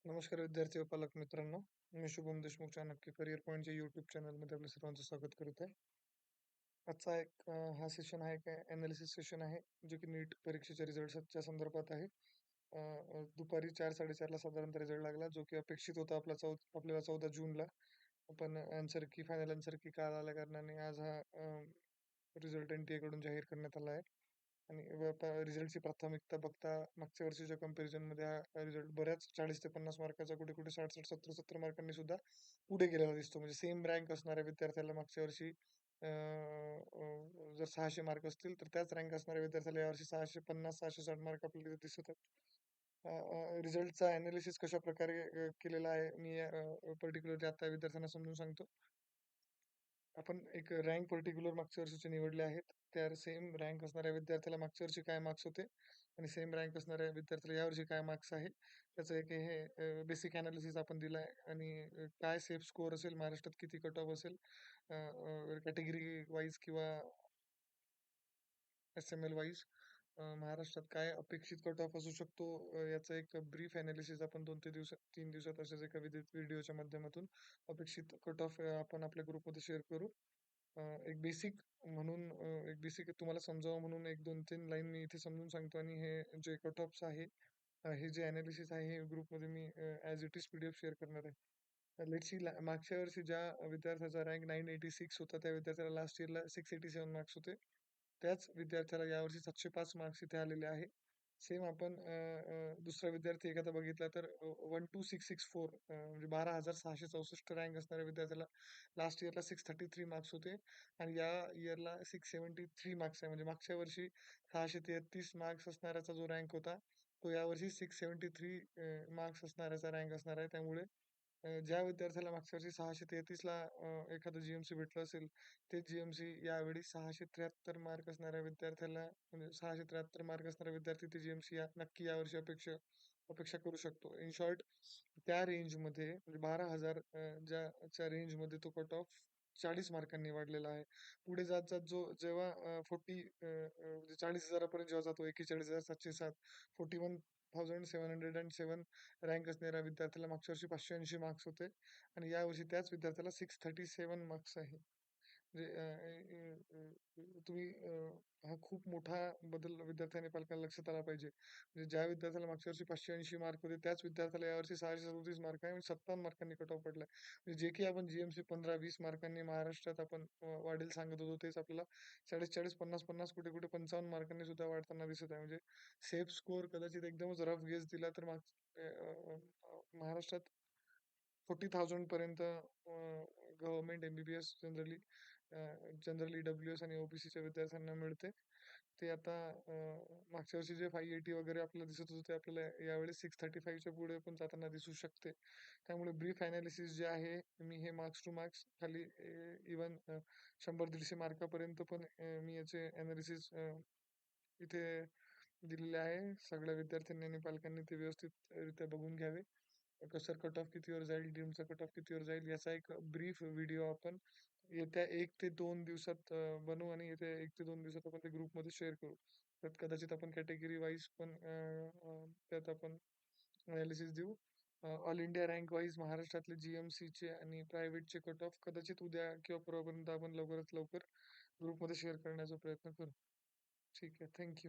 नमस्कार विद्यार्थी व पालक मित्रांनो. मी शुभम देशमुख चाणक्य करिअर पॉईंटच्या यूट्यूब चॅनलमध्ये आपल्या सर्वांचं स्वागत करत आहे. आजचा हा सेशन आहे काय अनालिसिस सेशन आहे, जो की नीट परीक्षेच्या रिझल्टच्या संदर्भात आहे. दुपारी 4:30ला साधारणतः रिझल्ट लागला, जो की अपेक्षित होता आपल्याला 14 जूनला. पण फायनल आन्सर की काल आल्या कारणाने आज हा रिझल्ट NTA कडून जाहीर करण्यात आला आहे. आणि रिझल्टची प्राथमिकता बघता मागच्या वर्षीच्या कंपॅरिझनमध्ये हा रिझल्ट बऱ्याच 40 ते 50 मार्काचा, कुठे-कुठे 60-60, 70-70 मार्कांनी सुद्धा पुढे गेलेला दिसतो. म्हणजे सेम रँक असणाऱ्या विद्यार्थ्याला मागच्या वर्षी जर 600 मार्क असतील, तर त्याच रँक असणाऱ्या विद्यार्थ्याला यावर्षी 650, 660 मार्क आपल्याला दिसत आहेत. रिझल्टचा अनालिसिस कशाप्रकारे केलेला आहे, मी पर्टिक्युलरली आता विद्यार्थ्यांना समजून सांगतो. आपण एक रँक पर्टिक्युलर मागच्या वर्षीचे निवडले आहेत. त्या सेम रँक असणाऱ्या विद्यार्थ्याला मागच्या वर्षी काय मार्क्स होते आणि सेम रँक असणाऱ्या विद्यार्थ्याला यावर्षी काय मार्क्स आहे, त्याचं एक हे बेसिक अनालिसिस आपण दिलं आहे. आणि काय सेफ स्कोअर असेल, महाराष्ट्रात किती कट ऑफ असेल, कॅटेगरी वाईज किंवा SML वाईज महाराष्ट्रात काय अपेक्षित कट ऑफ असू शकतो, याचं एक ब्रीफ अनालिसिस आपण 2 ते 3 दिवसात अशाच एका व्हिडिओच्या माध्यमातून अपेक्षित कट ऑफ आपण आपल्या ग्रुपमध्ये शेअर करू. अ, एक बेसिक एक बेसिक तुम्हाला समजावं म्हणून 1-2-3 लाईन मी इथे समजून सांगतो. आणि हे जे कट ऑफ्स आहे, हे जे अनालिसिस आहे, हे ग्रुपमध्ये मी as it is PDF share करणार आहे. लेट्स सी, मागच्या वर्षी ज्या विद्यार्थ्याचा रँक 986 होता, त्या विद्यार्थ्याला लास्ट इयरला 687 मार्क्स होते. त्याच विद्यार्थ्याला यावर्षी 705 मार्क्स इथे आलेले आहे. सेम आपण दुसरा विद्यार्थी एखादा बघितला तर 12,664 म्हणजे 12,664 रँक असणाऱ्या विद्यार्थ्याला लास्ट इयरला 633 मार्क्स होते आणि या इयरला 673 मार्क्स आहे. म्हणजे मागच्या वर्षी 633 मार्क्स असणाऱ्याचा जो रँक होता, तो यावर्षी 673 मार्क्स असणाऱ्याचा रँक असणार आहे. त्यामुळे ज्या विद्यार्थ्याला मागच्या वर्षी 633ला एखादं GMC भेटलं असेल, ते GMC यावेळी 673 मार्क असणाऱ्या विद्यार्थ्याला, म्हणजे 673 मार्क असणारा विद्यार्थी ते GMC नक्की यावर्षी अपेक्षा करू शकतो. इन शॉर्ट, त्या रेंजमध्ये म्हणजे 12,000 ज्याच्या रेंजमध्ये तो कट ऑफ 40 मार्कांनी वाढलेला आहे. पुढे जात जात जेव्हा 40,000 पर्यंत जेव्हा जातो, 41,707, 41,707 रँक असणाऱ्या विद्यार्थ्याला मागच्या वर्षी 580 मार्क्स होते आणि यावर्षी त्याच विद्यार्थ्याला 637 मार्क्स आहे. म्हणजे तुम्ही हा खूप मोठा बदल विद्यार्थ्यांनी पालकांना लक्षात आला पाहिजे. म्हणजे ज्या विद्यार्थ्याला मागच्या वर्षी 580 मार्क होते, त्याच विद्यार्थ्याला यावर्षी 637 मार्क आहे, म्हणजे 57 मार्कांनी कट ऑफ पडलाय. म्हणजे जे की आपण GMC 15-20 मार्कांनी महाराष्ट्रात आपण वाढेल सांगत होतो, तेच आपल्याला 40-40, 50-50, कुठे-कुठे 55 मार्कांनी सुद्धा वाढताना दिसत आहे. म्हणजे सेफ स्कोअर कदाचित एकदमच रफ गेस दिला तर महाराष्ट्रात 40,000 पर्यंत गव्हर्नमेंट MBBS जनरली WS आणि OBCच्या विद्यार्थ्यांना मिळते. ते आता मागच्या वर्षी जे 580 वगैरे आपल्याला दिसत होतं, ते आपल्याला यावेळेस 635च्या पुढे पण जाताना दिसू शकते. त्यामुळे ब्रीफ अनालिसिस जे आहे, मी हे मार्क्स टू मार्क्स खाली इव्हन 100-150 मार्कापर्यंत पण मी याचे अनालिसिस इथे दिलेले आहे. सगळ्या विद्यार्थ्यांनी आणि पालकांनी ते व्यवस्थितरित्या बघून घ्यावे. कसं कट ऑफ कितीवर जाईल, ड्रीमचा कट ऑफ कितीवर जाईल, याचा एक ब्रीफ व्हिडिओ आपण येत्या 1 ते 2 दिवसात बनवू आणि येत्या 1 ते 2 दिवसात आपण ते ग्रुपमध्ये शेअर करू. त्यात कदाचित आपण कॅटेगरी वाईज पण त्यात आपण अनालिसिस देऊ. ऑल इंडिया रँक वाईज महाराष्ट्रातले GMCचे आणि प्रायव्हेटचे कट ऑफ कदाचित उद्या किंवा परवापर्यंत आपण लवकरात लवकर ग्रुपमध्ये शेअर करण्याचा प्रयत्न करू. ठीक आहे. थँक